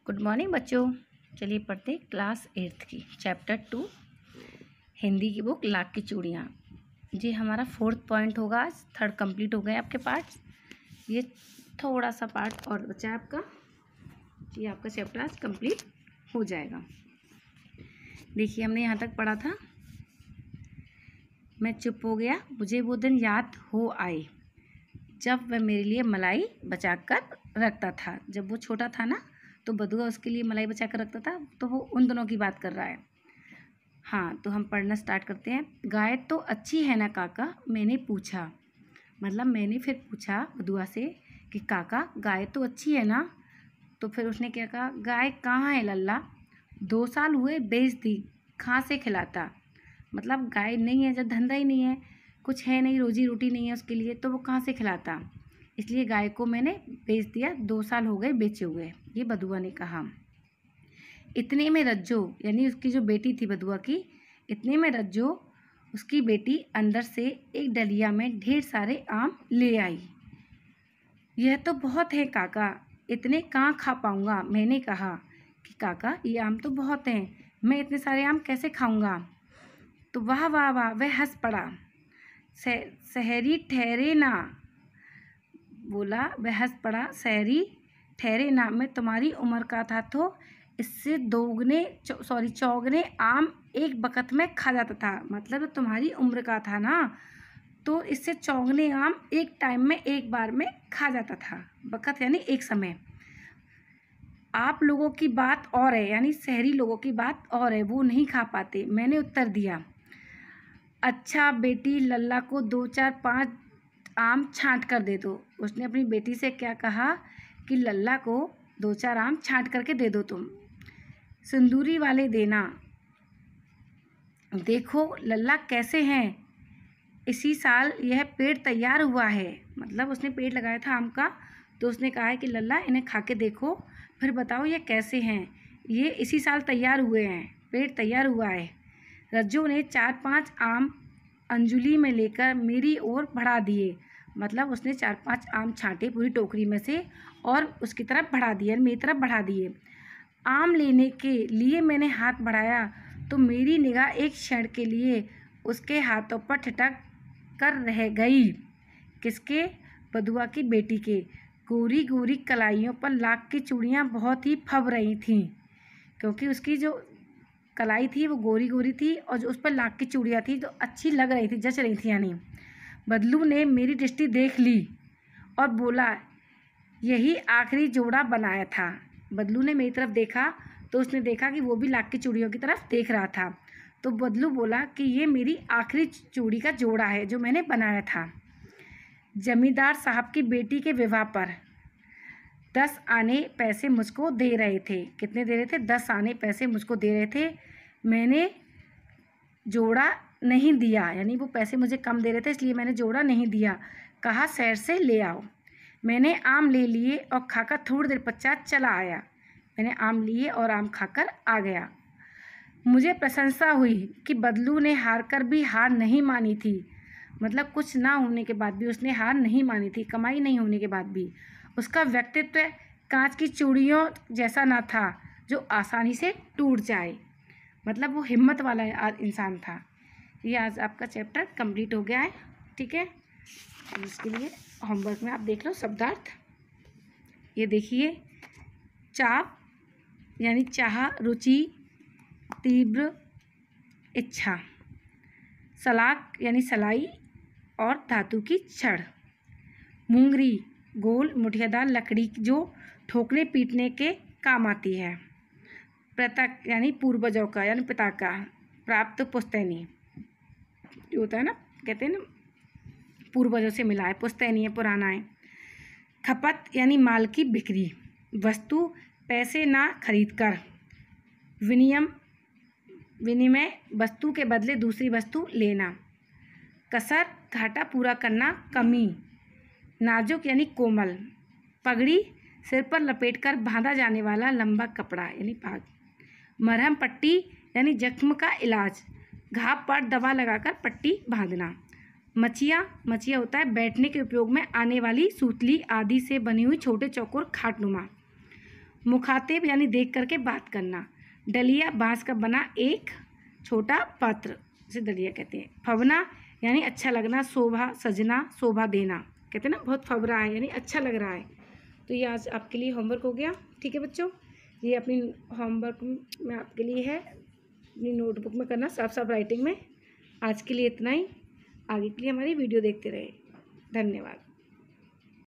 Good morning बच्चों। चलिए पढ़ते क्लास 8th की चैप्टर 2 हिंदी की बुक लाख की चूड़ियाँ। जी हमारा 4th पॉइंट होगा। आज 3rd कंप्लीट हो गए आपके पार्ट्स। ये थोड़ा सा पार्ट और बचा है आपका। ये आपका चैप्टर आज कंप्लीट हो जाएगा। देखिए हमने यहाँ तक पढ़ा था। मैं चुप हो गया, मुझे वो दिन याद हो आए जब वह मेरे लिए मलाई बचा कर रखता था। जब वो छोटा था ना तो बदुआ उसके लिए मलाई बचा कर रखता था, तो वो उन दोनों की बात कर रहा है। हाँ, तो हम पढ़ना स्टार्ट करते हैं। गाय तो अच्छी है ना काका, मैंने पूछा। मतलब मैंने फिर पूछा बदुआ से कि काका गाय तो अच्छी है ना। तो फिर उसने क्या कहा, गाय कहाँ है लल्ला, 2 साल हुए बेच दी, कहाँ से खिलाता। मतलब गाय नहीं है, जब धंधा ही नहीं है, कुछ है नहीं, रोजी रोटी नहीं है उसके लिए, तो वो कहाँ से खिलाता। इसलिए गाय को मैंने बेच दिया, 2 साल हो गए बेचे हुए, ये बदुआ ने कहा। इतने में रज्जो, यानी उसकी जो बेटी थी बदुआ की, इतने में रज्जो उसकी बेटी अंदर से एक डलिया में ढेर सारे आम ले आई। यह तो बहुत है काका, इतने कहाँ खा पाऊँगा। मैंने कहा कि काका ये आम तो बहुत हैं, मैं इतने सारे आम कैसे खाऊँगा। तो वाह वाह वाह, वह हंस पड़ा। सहरी ठहरे ना, बोला वह हंस पड़ा, सहरी ठहरे ना, मैं तुम्हारी उम्र का था तो इससे चौगने आम एक बकत में खा जाता था। मतलब तुम्हारी उम्र का था ना तो इससे चौगने आम एक टाइम में, एक बार में खा जाता था। बकत यानी एक समय। आप लोगों की बात और है, यानी शहरी लोगों की बात और है, वो नहीं खा पाते। मैंने उत्तर दिया, अच्छा बेटी लल्ला को 2 4 5 आम छांट कर दे दो। उसने अपनी बेटी से क्या कहा कि लल्ला को 2 4 आम छांट करके दे दो तुम, सिंदूरी वाले देना। देखो लल्ला कैसे हैं, इसी साल यह पेड़ तैयार हुआ है। मतलब उसने पेड़ लगाया था आम का, तो उसने कहा है कि लल्ला इन्हें खा के देखो, फिर बताओ ये कैसे हैं। ये इसी साल तैयार हुए हैं, पेड़ तैयार हुआ है। रज्जू ने 4 5 आम अंजुली में लेकर मेरी ओर बढ़ा दिए। मतलब उसने 4 5 आम छांटे पूरी टोकरी में से और उसकी तरफ बढ़ा दिए, मेरी तरफ बढ़ा दिए। आम लेने के लिए मैंने हाथ बढ़ाया तो मेरी निगाह एक क्षण के लिए उसके हाथों पर ठिठक कर रह गई। किसके? बदुआ की बेटी के। गोरी गोरी कलाइयों पर लाख की चूड़ियाँ बहुत ही फब रही थीं, क्योंकि उसकी जो कलाई थी वो गोरी गोरी थी और जो उस पर लाख की चूड़ियाँ थी जो अच्छी लग रही थी, जच रही थी। यानी बदलू ने मेरी दृष्टि देख ली और बोला, यही आखिरी जोड़ा बनाया था। बदलू ने मेरी तरफ देखा तो उसने देखा कि वो भी लाख की चूड़ियों की तरफ देख रहा था। तो बदलू बोला कि ये मेरी आखिरी चूड़ी का जोड़ा है जो मैंने बनाया था। जमींदार साहब की बेटी के विवाह पर 10 आने पैसे मुझको दे रहे थे। कितने दे रहे थे? 10 आने पैसे मुझको दे रहे थे। मैंने जोड़ा नहीं दिया, यानी वो पैसे मुझे कम दे रहे थे इसलिए मैंने जोड़ा नहीं दिया। कहा शहर से ले आओ। मैंने आम ले लिए और खाकर थोड़ी देर पश्चात चला आया। मैंने आम लिए और आम खाकर आ गया। मुझे प्रशंसा हुई कि बदलू ने हार कर भी हार नहीं मानी थी। मतलब कुछ ना होने के बाद भी उसने हार नहीं मानी थी, कमाई नहीं होने के बाद भी। उसका व्यक्तित्व कांच की चूड़ियों जैसा ना था जो आसानी से टूट जाए। मतलब वो हिम्मत वाला इंसान था। ये आज आपका चैप्टर कंप्लीट हो गया है। ठीक है, इसके लिए होमवर्क में आप देख लो शब्दार्थ। ये देखिए, चाप यानी चाह, रुचि, तीव्र इच्छा। सलाक यानी सलाई और धातु की छड़। मूंगरी गोल मुठियादार लकड़ी जो ठोकने पीटने के काम आती है। प्रतक यानी पूर्वजों का, यानी पिता का। प्राप्त पुश्तैनी जो होता है ना, कहते हैं ना पूर्वजों से मिला है, पुश्तैनी है, पुराना है। खपत यानी माल की बिक्री, वस्तु पैसे ना खरीद कर। विनिमय वस्तु के बदले दूसरी वस्तु लेना। कसर घाटा पूरा करना, कमी। नाजुक यानी कोमल। पगड़ी सिर पर लपेटकर बांधा जाने वाला लंबा कपड़ा यानी पाग। मरहम पट्टी यानी जख्म का इलाज, घाव पर दवा लगाकर पट्टी बांधना। मचिया होता है बैठने के उपयोग में आने वाली सूतली आदि से बनी हुई छोटे चौकोर खाटनुमा। मुखातिब यानी देख करके बात करना। डलिया बांस का बना एक छोटा पात्र, इसे डलिया कहते हैं। फवना यानी अच्छा लगना, शोभा सजना, शोभा देना, कहते हैं ना बहुत फबरा है यानी अच्छा लग रहा है। तो ये आज आपके लिए होमवर्क हो गया। ठीक है बच्चों, ये अपनी होमवर्क में आपके लिए है, अपनी नोटबुक में करना साफ साफ राइटिंग में। आज के लिए इतना ही, आगे के लिए हमारी वीडियो देखते रहे। धन्यवाद।